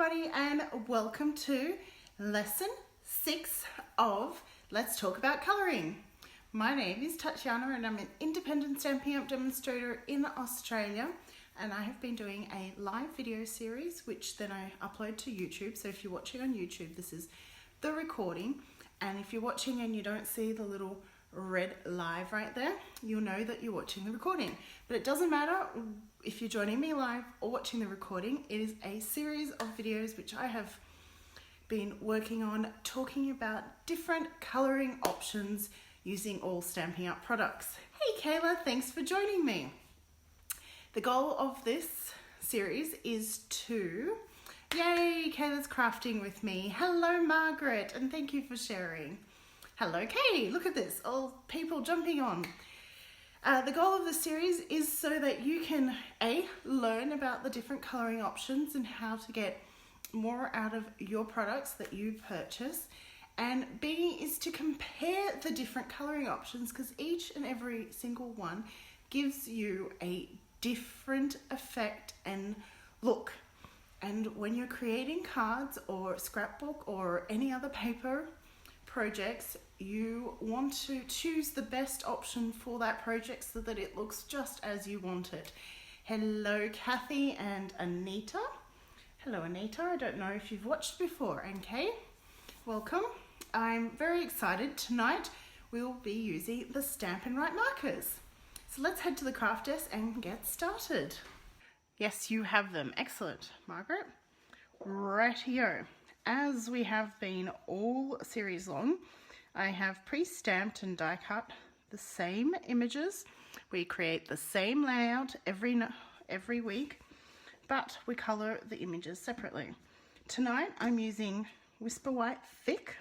everybody, and welcome to lesson 6 of Let's Talk About Colouring. My name is Tatiana and I'm an Independent Stampin Up demonstrator in Australia, and I have been doing a live video series which then I upload to YouTube. So if you're watching on YouTube, this is the recording, and if you're watching and you don't see the little red live right there, you'll know that you're watching the recording. But it doesn't matter if you're joining me live or watching the recording. It is a series of videos which I have been working on, talking about different colouring options using all Stampin' Up products. Hey Kayla, thanks for joining me. The goal of this series is to... Yay, Kayla's crafting with me. Hello Margaret, and thank you for sharing. Hello Kay, look at this, all people jumping on. The goal of the series is so that you can A, learn about the different colouring options and how to get more out of your products that you purchase, and B is to compare the different colouring options, because each and every single one gives you a different effect and look. And when you're creating cards or scrapbook or any other paper projects, you want to choose the best option for that project so that it looks just as you want it. Hello Kathy and Anita. Hello Anita, I don't know if you've watched before. And Kay, welcome. I'm very excited. Tonight we will be using the Stampin' Right markers. So let's head to the craft desk and get started. Yes, you have them. Excellent, Margaret. Rightio. As we have been all series long, I have pre-stamped and die cut the same images. We create the same layout every week, but we colour the images separately. Tonight I'm using Whisper White Thick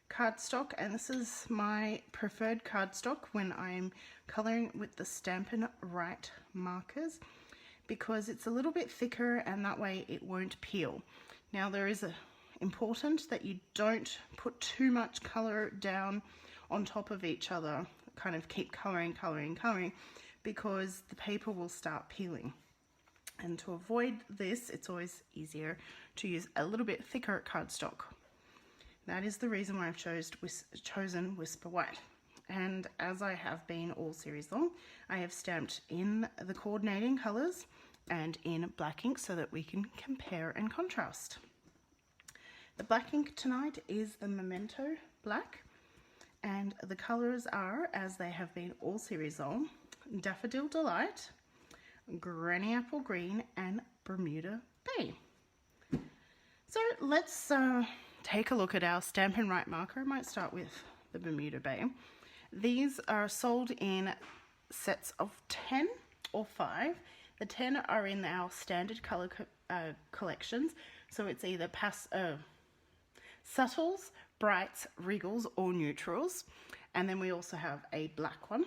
cardstock, and this is my preferred cardstock when I'm colouring with the Stampin' Right markers, because it's a little bit thicker and that way it won't peel. Now there is important that you don't put too much colour down on top of each other, kind of keep colouring, because the paper will start peeling. And to avoid this, it's always easier to use a little bit thicker cardstock. That is the reason why I've chosen Whisper White. And as I have been all series long, I have stamped in the coordinating colours and in black ink so that we can compare and contrast. The black ink tonight is the Memento Black, and the colours are, as they have been all series long, Daffodil Delight, Granny Apple Green and Bermuda Bay. So let's take a look at our Stampin' Right marker. I might start with the Bermuda Bay. These are sold in sets of 10 or 5. The 10 are in our standard colour collections, so it's either subtles, brights, regals or neutrals, and then we also have a black one.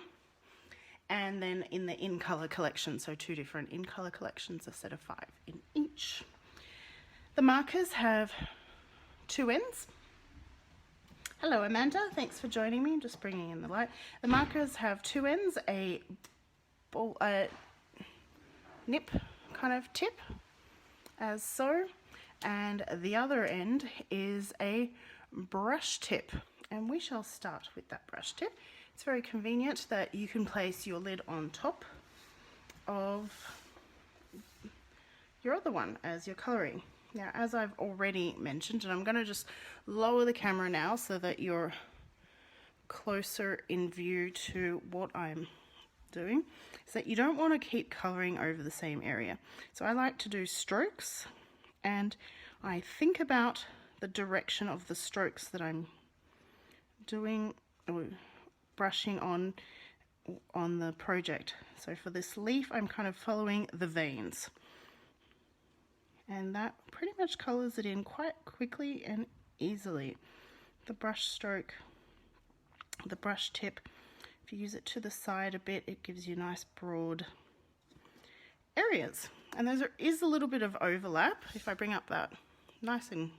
And then in the in colour collection, so 2 different in colour collections, a set of 5 in each. The markers have 2 ends. Hello Amanda, thanks for joining me. I'm just bringing in the light. The markers have 2 ends, a nip kind of tip, as so, and the other end is a brush tip, and we shall start with that brush tip. It's very convenient that you can place your lid on top of your other one as you're colouring. Now, as I've already mentioned, and I'm going to just lower the camera now so that you're closer in view to what I'm doing, is that you don't want to keep colouring over the same area. So I like to do strokes, and I think about the direction of the strokes that I'm doing, brushing on the project. So for this leaf, I'm kind of following the veins, and that pretty much colours it in quite quickly and easily. The brush stroke, the brush tip, if you use it to the side a bit, it gives you nice broad areas. And there is a little bit of overlap. If I bring up that nice and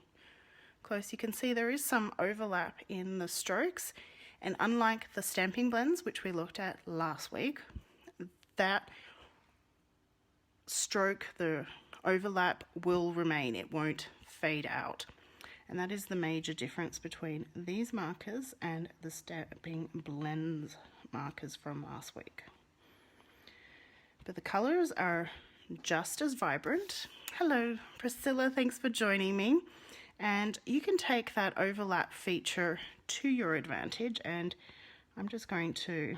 close, you can see there is some overlap in the strokes, and unlike the stamping blends which we looked at last week, that stroke, the overlap will remain. It won't fade out. And that is the major difference between these markers and the Stampin' Blends markers from last week. But the colors are just as vibrant. Hello, Priscilla, thanks for joining me. And you can take that overlap feature to your advantage, and I'm just going to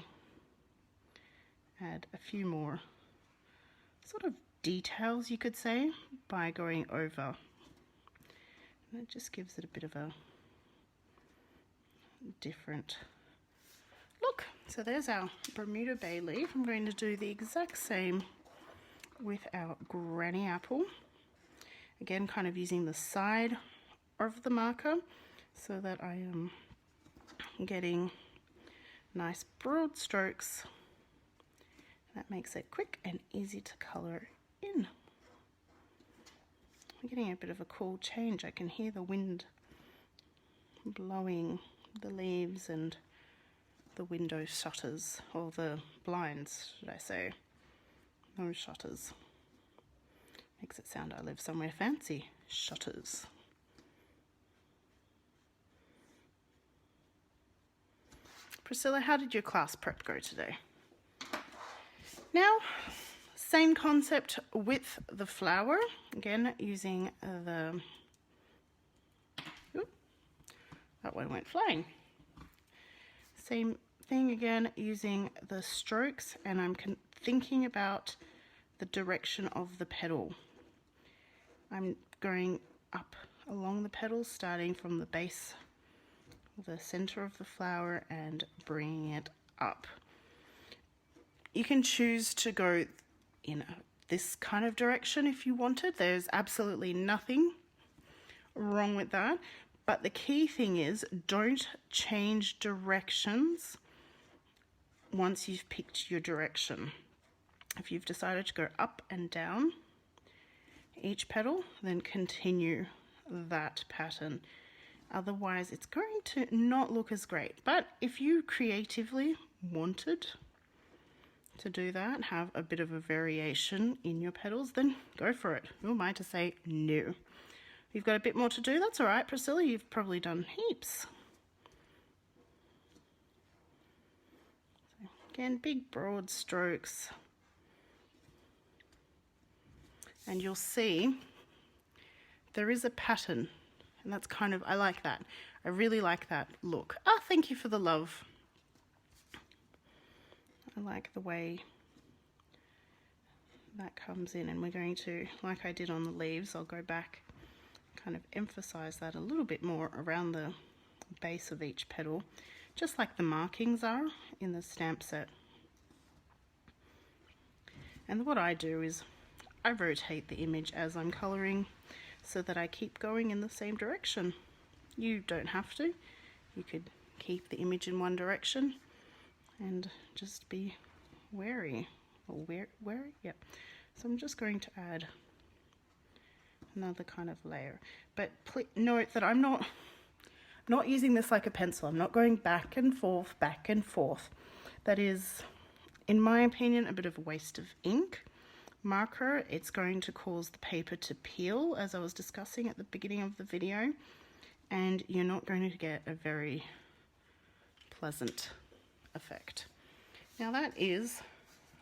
add a few more sort of details, you could say, by going over. And it just gives it a bit of a different look. So there's our Bermuda bay leaf. I'm going to do the exact same with our granny apple. Again, kind of using the side of the marker so that I am getting nice broad strokes. That makes it quick and easy to color in. I'm getting a bit of a cool change. I can hear the wind blowing the leaves and the window shutters, or the blinds, should I say. No shutters. Makes it sound I live somewhere fancy. Shutters. Priscilla, how did your class prep go today? Now, same concept with the flower. Again, using the... Oop, that one went flying. Same thing again, using the strokes, and I'm thinking about the direction of the petal. I'm going up along the petals, starting from the base, the center of the flower, and bringing it up. You can choose to go in this kind of direction if you wanted. There's absolutely nothing wrong with that. But the key thing is, don't change directions once you've picked your direction. If you've decided to go up and down each petal, then continue that pattern. Otherwise, it's going to not look as great. But if you creatively wanted to do that, have a bit of a variation in your petals, then go for it. Who am I to say no? You've got a bit more to do, that's all right, Priscilla. You've probably done heaps. So again, big broad strokes. And you'll see there is a pattern, and that's kind of, I like that. I really like that look. Ah, thank you for the love. I like the way that comes in, and we're going to, like I did on the leaves, I'll go back, kind of emphasize that a little bit more around the base of each petal, just like the markings are in the stamp set. And what I do is I rotate the image as I'm coloring so that I keep going in the same direction. You don't have to. You could keep the image in one direction and just be wary, or wary, yep. So I'm just going to add another kind of layer, but note that I'm not using this like a pencil. I'm not going back and forth. That is, in my opinion, a bit of a waste of ink. Marker, it's going to cause the paper to peel, as I was discussing at the beginning of the video, and you're not going to get a very pleasant effect. Now that is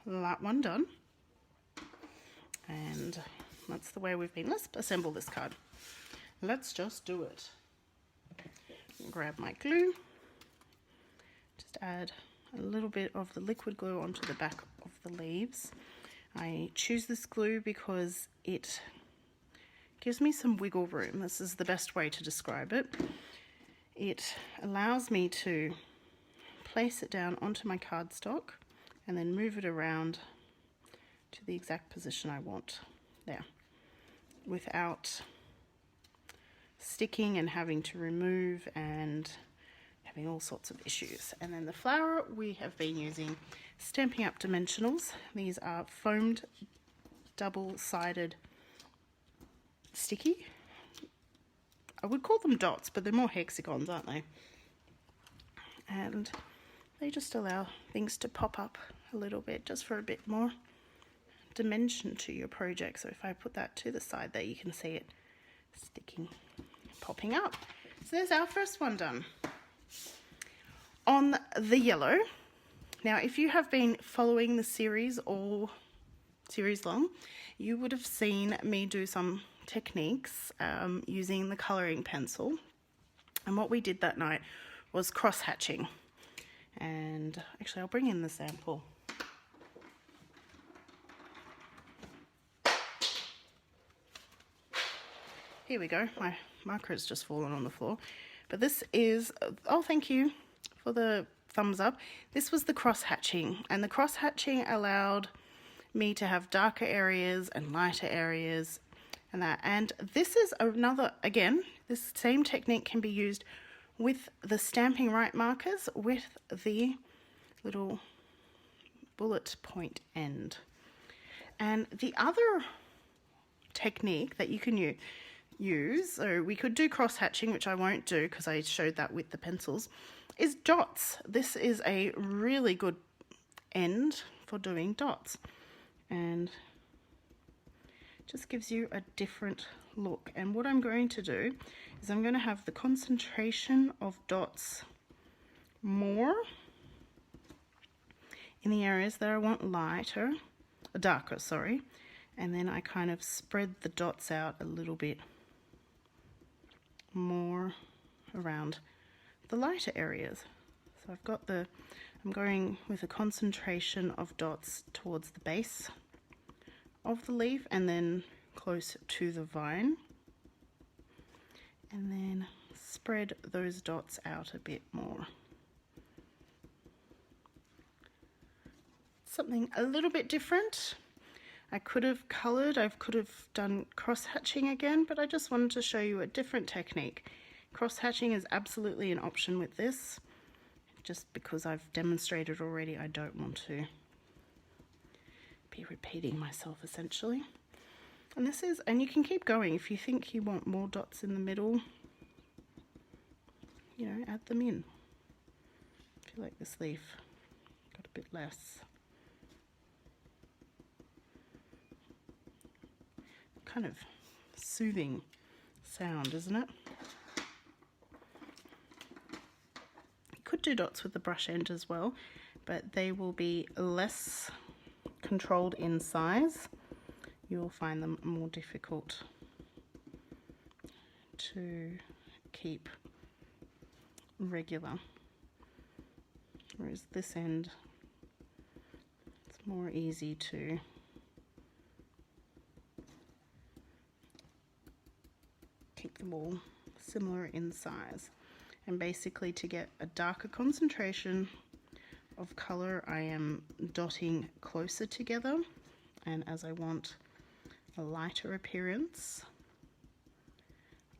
that one done, and that's the way we've been. Let's assemble this card. Let's just do it. Grab my glue, just add a little bit of the liquid glue onto the back of the leaves. I choose this glue because it gives me some wiggle room. This is the best way to describe it. It allows me to place it down onto my cardstock and then move it around to the exact position I want there, without sticking and having to remove and having all sorts of issues. And then the flower, we have been using Stampin' Up dimensionals. These are foamed double-sided sticky. I would call them dots, but they're more hexagons, aren't they? And they just allow things to pop up a little bit, just for a bit more dimension to your project. So if I put that to the side there, you can see it sticking, popping up. So there's our first one done. On the yellow, now if you have been following the series all series long, you would have seen me do some techniques using the colouring pencil. And what we did that night was cross hatching. And actually I'll bring in the sample. Here we go. My marker's just fallen on the floor. But this is, oh, thank you for the thumbs up. This was the cross hatching, and the cross hatching allowed me to have darker areas and lighter areas and that. And this is another, again, this same technique can be used with the Stamping Right markers with the little bullet point end. And the other technique that you can use, so we could do cross hatching, which I won't do because I showed that with the pencils, is dots. This is a really good end for doing dots, and just gives you a different look. And what I'm going to do is I'm going to have the concentration of dots more in the areas that I want darker, sorry, and then I kind of spread the dots out a little bit more around the lighter areas. So I've got I'm going with a concentration of dots towards the base of the leaf and then close to the vine, and then spread those dots out a bit more. Something a little bit different. I could have coloured, I could have done cross hatching again, but I just wanted to show you a different technique. Cross hatching is absolutely an option with this. Just because I've demonstrated already, I don't want to be repeating myself essentially. And this is, and you can keep going if you think you want more dots in the middle, you know, add them in. I feel like this leaf got a bit less. Kind of soothing sound, isn't it? You could do dots with the brush end as well, but they will be less controlled in size. You'll find them more difficult to keep regular, whereas this end, it's more easy to keep them all similar in size. And basically, to get a darker concentration of color, I am dotting closer together, and as I want a lighter appearance,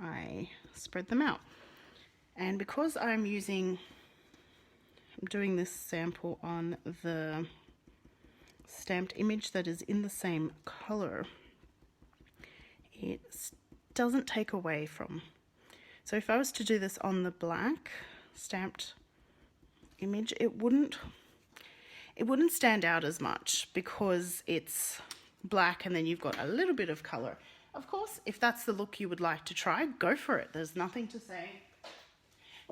I spread them out. And because I'm doing this sample on the stamped image that is in the same color, it doesn't take away from. So if I was to do this on the black stamped image, it wouldn't stand out as much because it's black and then you've got a little bit of color. Of course, if that's the look you would like to try, go for it. There's nothing to say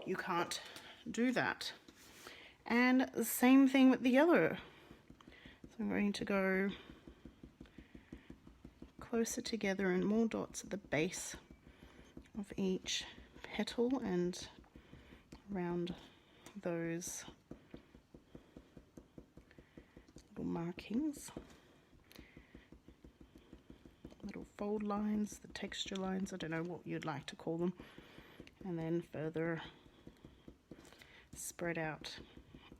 you can't do that. And the same thing with the yellow. So I'm going to go closer together and more dots at the base of each petal and around those little markings, little fold lines, the texture lines, I don't know what you'd like to call them, and then further spread out.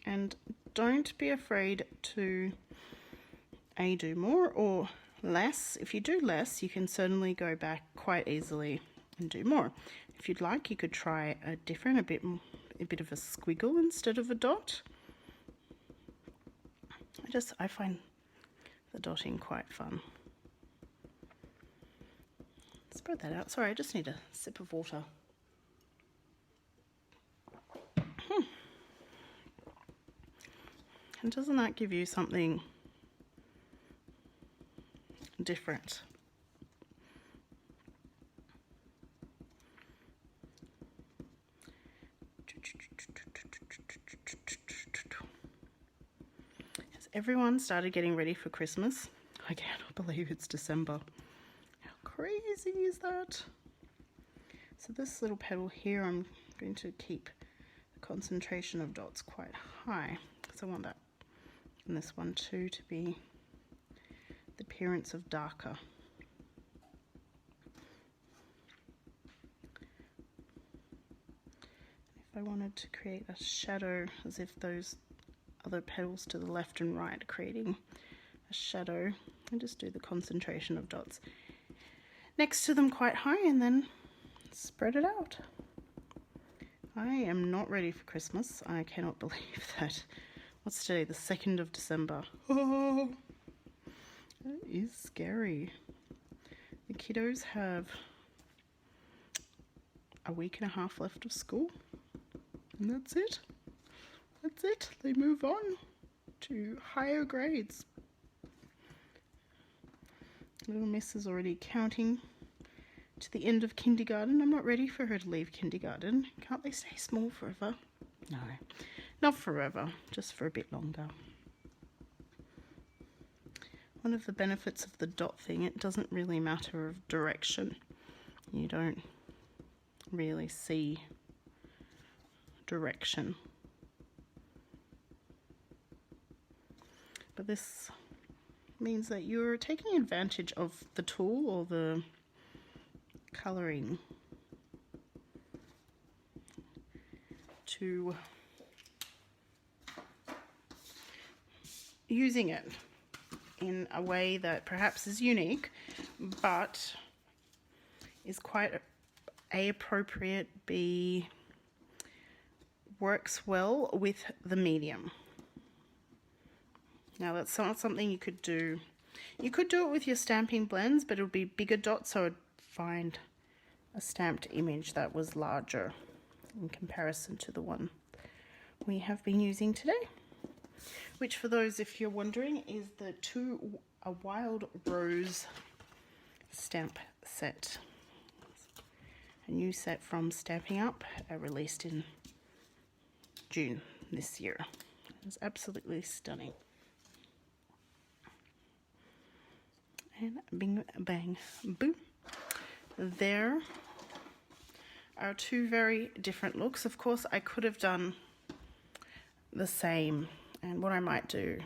And don't be afraid to do more or less. If you do less, you can certainly go back quite easily and do more. If you'd like, you could try a bit of a squiggle instead of a dot. I find the dotting quite fun. Spread that out. Sorry, I just need a sip of water. And doesn't that give you something different. Has everyone started getting ready for Christmas? I cannot believe it's December. How crazy is that? So this little petal here, I'm going to keep the concentration of dots quite high. So I want that and this one too to be the appearance of darker. If I wanted to create a shadow, as if those other petals to the left and right are creating a shadow, I just do the concentration of dots next to them quite high and then spread it out. I am not ready for Christmas. I cannot believe that. What's today? The 2nd of December. Oh, that is scary. The kiddos have a week and a half left of school. And that's it. That's it. They move on to higher grades. Little Miss is already counting to the end of kindergarten. I'm not ready for her to leave kindergarten. Can't they stay small forever? No, not forever, just for a bit longer. One of the benefits of the dot thing, it doesn't really matter of direction. You don't really see direction. But this means that you're taking advantage of the tool or the colouring to using it in a way that perhaps is unique but is quite A, appropriate, B, works well with the medium. Now that's not something you could do. You could do it with your stamping blends, but it would be bigger dots, so I'd find a stamped image that was larger in comparison to the one we have been using today, which, for those if you're wondering, is the a Wild Rose stamp set. A new set from Stampin' Up, released in June this year. It's absolutely stunning. And bing, bang, boom. There are two very different looks. Of course, I could have done the same, and what I might do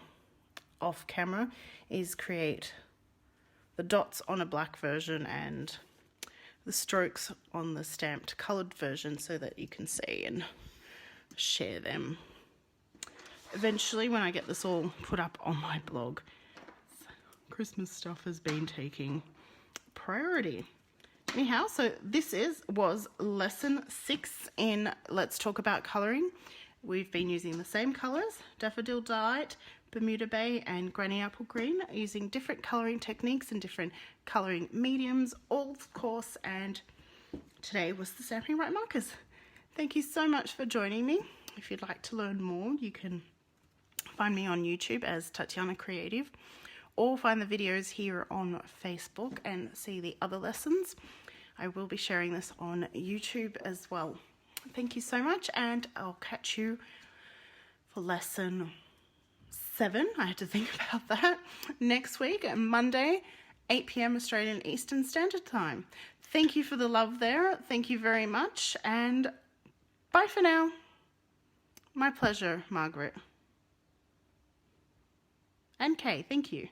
off camera is create the dots on a black version and the strokes on the stamped coloured version so that you can see and share them eventually when I get this all put up on my blog. Christmas stuff has been taking priority. Anyhow, so this was lesson 6 in Let's Talk About Colouring. We've been using the same colours, Daffodil Delight, Bermuda Bay and Granny Apple Green, using different colouring techniques and different colouring mediums, all of course, and today was the Stamping Right markers. Thank you so much for joining me. If you'd like to learn more, you can find me on YouTube as Tatiana Creative, or find the videos here on Facebook and see the other lessons. I will be sharing this on YouTube as well. Thank you so much, and I'll catch you for lesson 7. I had to think about that. Next week, Monday, 8 p.m. Australian Eastern Standard Time. Thank you for the love there. Thank you very much, and bye for now. My pleasure, Margaret. And Kay, thank you.